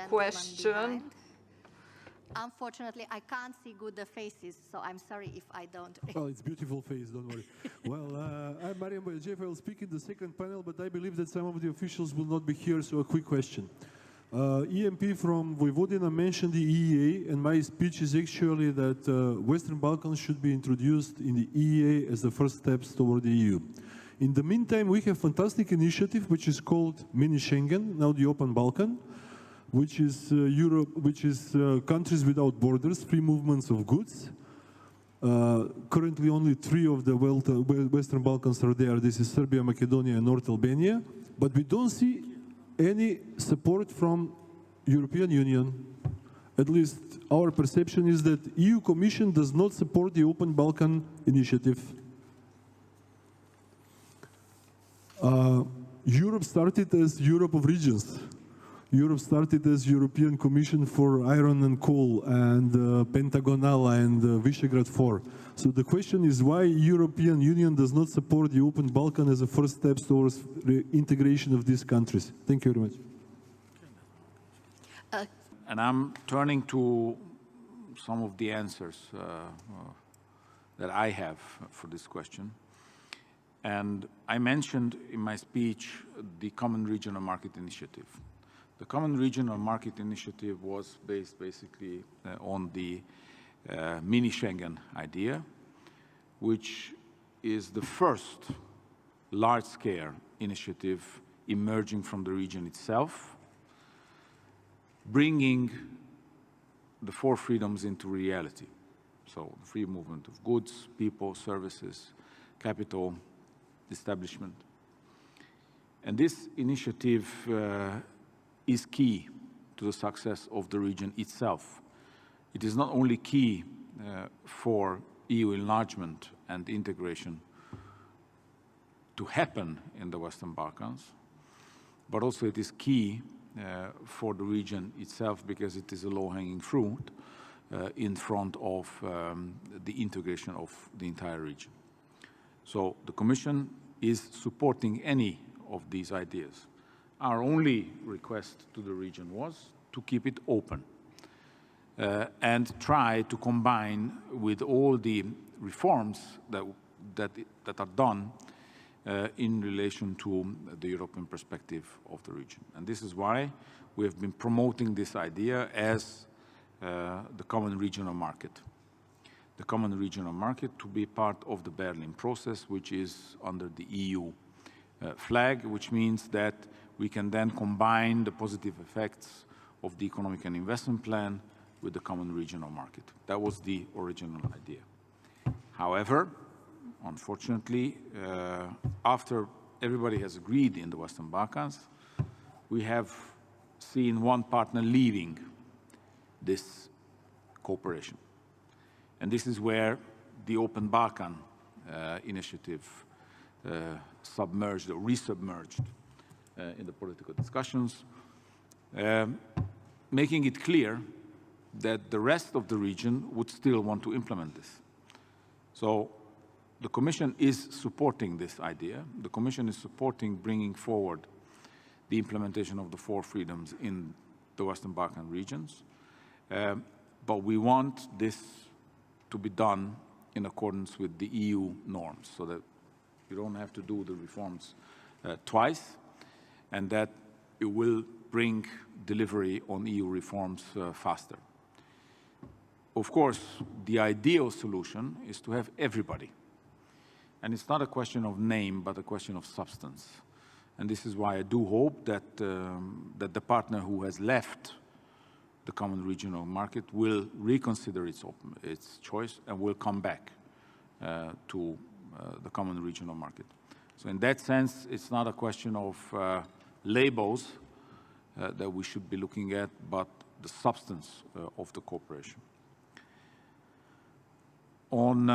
question. Unfortunately, I can't see good the faces, so I'm sorry if I don't. Well, it's beautiful face, don't worry. Well, I'm Marjan. I will speak in the second panel, but I believe that some of the officials will not be here, so a quick question. EMP from Vojvodina mentioned the EEA, and my speech is actually that Western Balkans should be introduced in the EEA as the first steps toward the EU. In the meantime, we have a fantastic initiative which is called Mini Schengen, now the Open Balkan, which is countries without borders, free movements of goods. Currently, only 3 of the Western Balkans are there. This is Serbia, Macedonia, and North Albania. But we don't see any support from European Union. At least our perception is that EU Commission does not support the Open Balkan initiative. Europe started as Europe of regions. Europe started as European Commission for Iron and Coal and Pentagonal and Visegrad 4. So the question is why European Union does not support the Open Balkan as a first step towards the integration of these countries. Thank you very much. And I'm turning to some of the answers that I have for this question. And I mentioned in my speech the Common Regional Market Initiative. The Common Regional Market Initiative was based basically on the mini Schengen idea, which is the first large-scale initiative emerging from the region itself, bringing the 4 freedoms into reality. So the free movement of goods, people, services, capital, establishment. And this initiative is key to the success of the region itself. It is not only key for EU enlargement and integration to happen in the Western Balkans, but also it is key for the region itself because it is a low-hanging fruit in front of the integration of the entire region. So the Commission is supporting any of these ideas. Our only request to the region was to keep it open and try to combine with all the reforms that are done in relation to the European perspective of the region. And this is why we have been promoting this idea as the common regional market. The common regional market to be part of the Berlin process, which is under the EU flag, which means that we can then combine the positive effects of the economic and investment plan with the common regional market. That was the original idea. However, unfortunately, after everybody has agreed in the Western Balkans, we have seen one partner leaving this cooperation. And this is where the Open Balkan initiative submerged or resubmerged in the political discussions, making it clear that the rest of the region would still want to implement this. So the Commission is supporting this idea. The Commission is supporting bringing forward the implementation of the 4 freedoms in the Western Balkan regions. But we want this to be done in accordance with the EU norms so that you don't have to do the reforms twice, and that it will bring delivery on EU reforms faster. Of course, the ideal solution is to have everybody. And it's not a question of name, but a question of substance. And this is why I do hope that, that the partner who has left the common regional market will reconsider its choice and will come back to the common regional market. So in that sense, it's not a question of labels that we should be looking at, but the substance of the cooperation. On